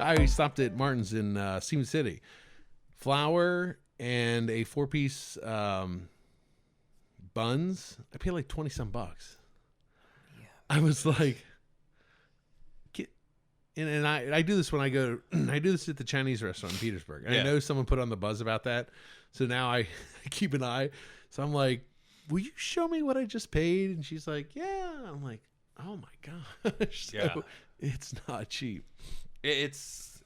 I stopped at Martin's in Steam City. Flour and a 4-piece buns. I paid like 20 some bucks. Yeah. I was like, and I do this when I go. I do this at the Chinese restaurant in Petersburg. And I know someone put on the buzz about that, so now I keep an eye. So I'm like, will you show me what I just paid? And she's like, yeah. I'm like, oh my gosh. So it's not cheap. It's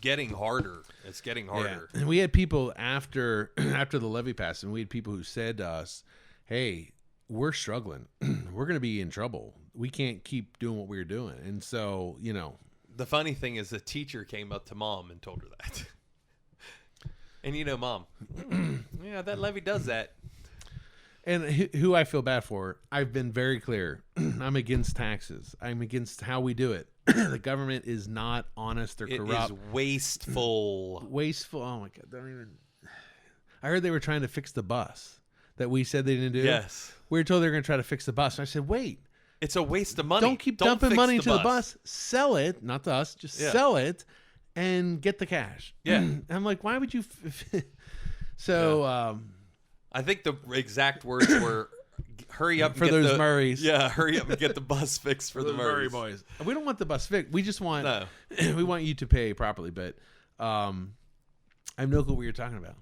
getting harder. It's getting harder. Yeah. And we had people after the levy passed, and we had people who said to us, hey, we're struggling. We're going to be in trouble. We can't keep doing what we're doing. And so, you know. The funny thing is the teacher came up to Mom and told her that. And you know, Mom, yeah, that levy does that. And who I feel bad for, I've been very clear. I'm against taxes. I'm against how we do it. The government is not honest or corrupt. It is wasteful. Wasteful. Oh my God. Don't even. I heard they were trying to fix the bus that we said they didn't do. Yes. We were told they were going to try to fix the bus. And I said, wait. It's a waste of money. Don't keep dumping money into the bus. Sell it. Not to us. Just sell it and get the cash. Yeah. I'm like, why would you? So. I think the exact words were, hurry up and for get those Murrays. Yeah, hurry up and get the bus fixed for the Murray boys. We don't want the bus fixed. We just want we want you to pay properly. But I have no clue what you're talking about.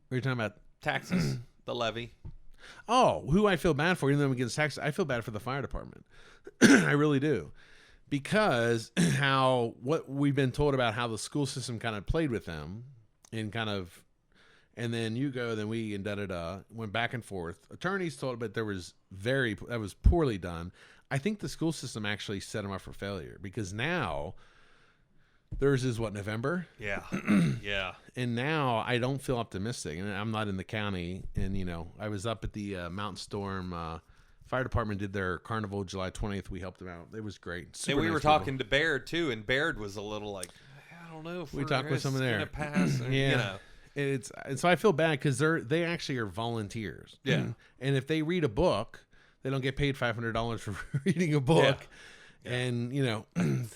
We were talking about taxes, the levy. Oh, who I feel bad for, even though I'm against taxes, I feel bad for the fire department. I really do. Because what we've been told about how the school system kind of played with them and kind of. And then you go, then we, and da-da-da, went back and forth. Attorneys told, but that was poorly done. I think the school system actually set them up for failure because now, theirs is what, November? Yeah. Yeah. And now I don't feel optimistic. And I'm not in the county. And, you know, I was up at the Mountain Storm Fire Department did their carnival July 20th. We helped them out. It was great. Super and we were talking to Baird, too. And Baird was a little like, I don't know if we talked with someone there. Pass. Or, yeah. You know. And so I feel bad because they actually are volunteers. Yeah. And if they read a book, they don't get paid $500 for reading a book. Yeah. And, you know.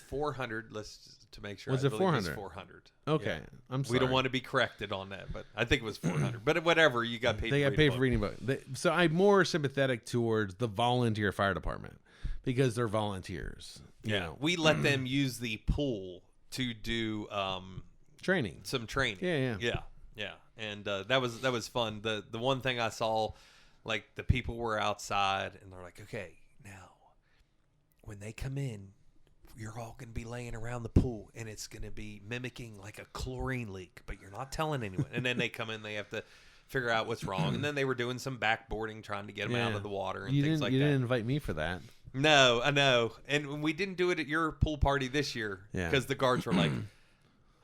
400, to make sure. Was it 400? 400. Okay. Yeah. I'm sorry. We don't want to be corrected on that, but I think it was 400. But whatever, you got paid They got paid for reading a book. So I'm more sympathetic towards the volunteer fire department because they're volunteers. You know. We let them use the pool to do training. Some training. Yeah. Yeah, and that was fun. The one thing I saw, like the people were outside and they're like, okay, now when they come in, you're all going to be laying around the pool and it's going to be mimicking like a chlorine leak, but you're not telling anyone. And then they come in, they have to figure out what's wrong. And then they were doing some backboarding, trying to get them out of the water and things like that. You didn't invite me for that. No, I know. And we didn't do it at your pool party this year because the guards were like,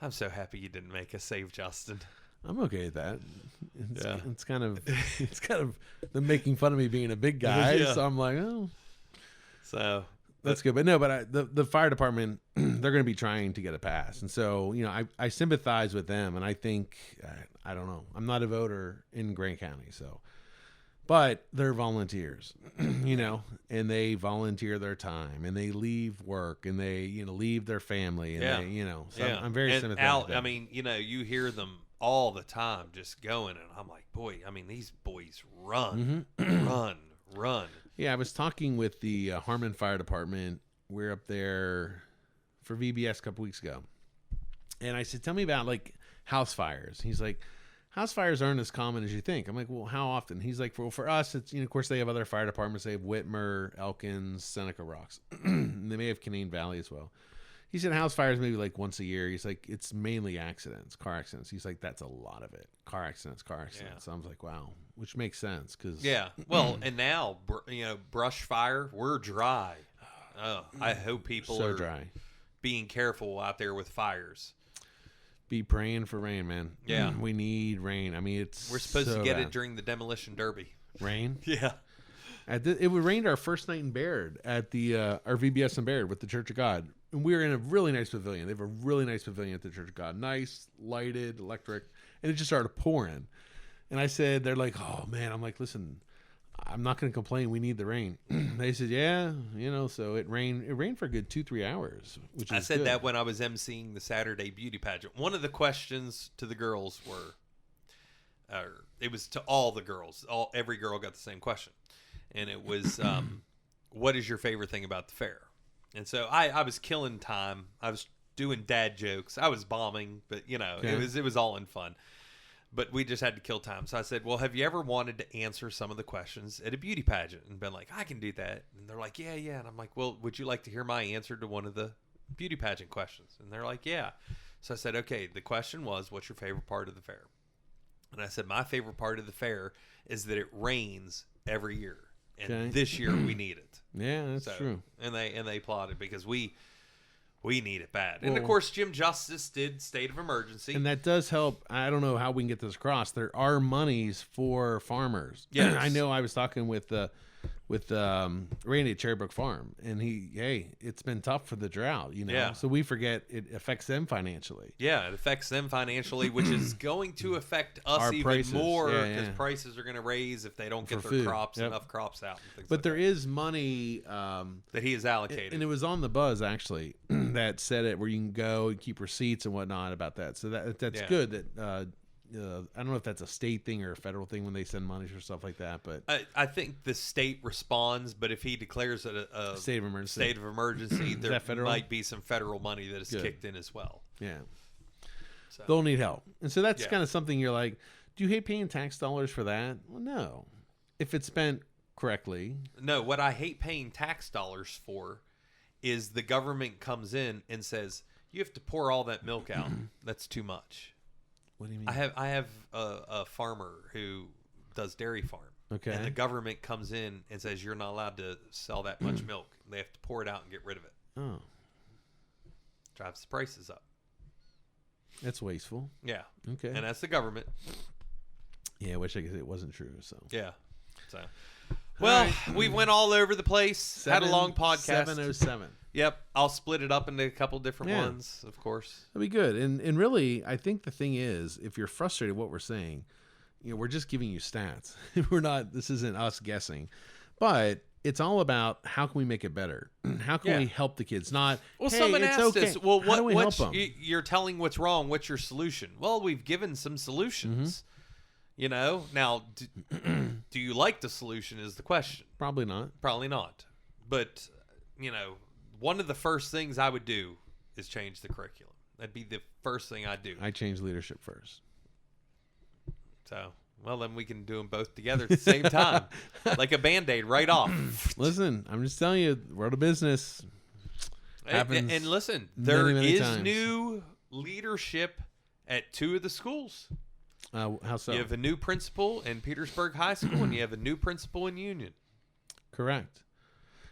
I'm so happy you didn't make us save Justin. I'm okay with that. It's kind of them making fun of me being a big guy. So I'm like, oh, so that's good. But no, the fire department, they're going to be trying to get a pass, and so you know, I sympathize with them, and I think I don't know. I'm not a voter in Grant County, so. But they're volunteers, you know, and they volunteer their time, and they leave work, and they leave their family, and they, you know. So I'm very sympathetic. I mean, you know, you hear them all the time just going, and I'm like, boy, I mean, these boys run, run. Yeah, I was talking with the Harmon Fire Department. We're up there for VBS a couple weeks ago, and I said, tell me about like house fires. He's like, house fires aren't as common as you think. I'm like, well, how often? He's like, well, for us, it's, of course, they have other fire departments. They have Whitmer, Elkins, Seneca Rocks. They may have Canaan Valley as well. He said house fires maybe like once a year. He's like, it's mainly accidents, car accidents. He's like, that's a lot of it. Car accidents. Yeah. So I was like, wow, which makes sense. Well, and now, brush fire, we're dry. I hope people are dry. Being careful out there with fires. Be praying for rain, man. Yeah. We need rain. I mean, we're supposed to get it during the demolition derby. Rain? Yeah. It rained our first night in Baird at the our VBS in Baird with the Church of God. And we were in a really nice pavilion. They have a really nice pavilion at the Church of God. Nice, lighted, electric. And it just started pouring. And I said, they're like, oh, man. I'm like, listen, I'm not going to complain. We need the rain. They said, yeah, so it rained. It rained for a good 2-3 hours, which is I said good. that when I was emceeing the Saturday beauty pageant. One of the questions to the girls it was to all the girls. Every girl got the same question. And it was, what is your favorite thing about the fair? And so I was killing time. I was doing dad jokes. I was bombing, but Okay. it was all in fun. But we just had to kill time. So I said, well, have you ever wanted to answer some of the questions at a beauty pageant? And been like, I can do that. And they're like, yeah. And I'm like, well, would you like to hear my answer to one of the beauty pageant questions? And they're like, yeah. So I said, okay, the question was, what's your favorite part of the fair? And I said, my favorite part of the fair is that it rains every year. And Okay. this year we need it. Yeah, that's true. And they applauded because we need it bad. And of Well- course, Jim Justice did state of emergency. And that does help. I don't know how we can get this across. There are monies for farmers. Yes. I know. I was talking with Randy at Cherrybrook Farm, and it's been tough for the drought. Yeah. So we forget it affects them financially. Yeah, it affects them financially, which is going to affect us Our even prices. more Yeah, because yeah. prices are going to raise if they don't get For their food. crops Yep. enough crops out. And things But like there is money, that he has allocated. and it was on the buzz actually that said it where you can go and keep receipts and whatnot about that. So that's Yeah. good. That I don't know if that's a state thing or a federal thing when they send money for stuff like that, but I think the state responds, but if he declares it a state of emergency. state of emergency, there that federal? might be some federal money that is Good. kicked in as well. Yeah. So. They'll need help. And so that's Yeah. kind of something you're like, do you hate paying tax dollars for that? Well, no. If it's spent correctly. No, what I hate paying tax dollars for is the government comes in and says, you have to pour all that milk out. That's too much. What do you mean? I have a farmer who does dairy farm. Okay. And the government comes in and says you're not allowed to sell that much milk. They have to pour it out and get rid of it. Oh, Drives the prices up. that's wasteful. Yeah. Okay. And that's the government. Yeah, I wish I could say it wasn't true. So Yeah. So, well, right. we went all over the place. Had a long podcast. 7:07. Yep. I'll split it up into a couple different Yeah. ones, of course. That'd be good. And really, I think the thing is, if you're frustrated with what we're saying, we're just giving you stats. We're not. This isn't us guessing, but it's all about how can we make it better? How can Yeah. we help the kids? Not Well, hey, someone it's asked okay. us, well, How do we what's, help them? you're telling what's wrong. What's your solution? Well, we've given some solutions. Now, do you like the solution is the question. Probably not. Probably not. But, one of the first things I would do is change the curriculum. That'd be the first thing I'd do. I changed leadership first. So, well, then we can do them both together at the same time. Like a Band-Aid right off. Listen, I'm just telling you, world of business. Happens And listen, many, there many is times. new leadership at 2 of the schools. How so? You have a new principal in Petersburg High School, and you have a new principal in Union. Correct.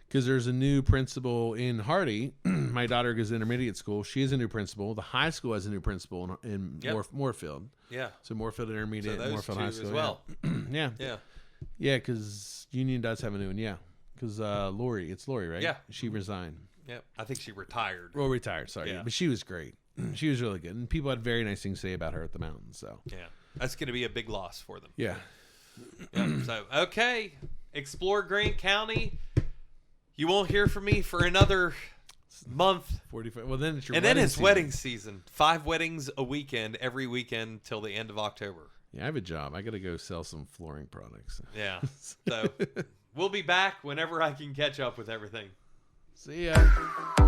Because there's a new principal in Hardy. My daughter goes to intermediate school. She is a new principal. The high school has a new principal in Yep. Moorfield. Yeah. So Moorfield Intermediate, So those Moorfield two High as School. well. Yeah. Yeah. Yeah, because Union does have a new one. Yeah. Because Lori, it's Lori, right? Yeah. She resigned. Yeah. I think she retired. Well, retired, sorry. Yeah. But she was great. She was really good. And people had very nice things to say about her at the mountains. So, Yeah. That's going to be a big loss for them. yeah. Yeah. So, okay. Explore Grant County. You won't hear from me for another month. 45. Well, then it's your And then it's season. wedding season. 5 weddings a weekend, every weekend till the end of October. Yeah, I have a job. I got to go sell some flooring products. Yeah. So we'll be back whenever I can catch up with everything. See ya.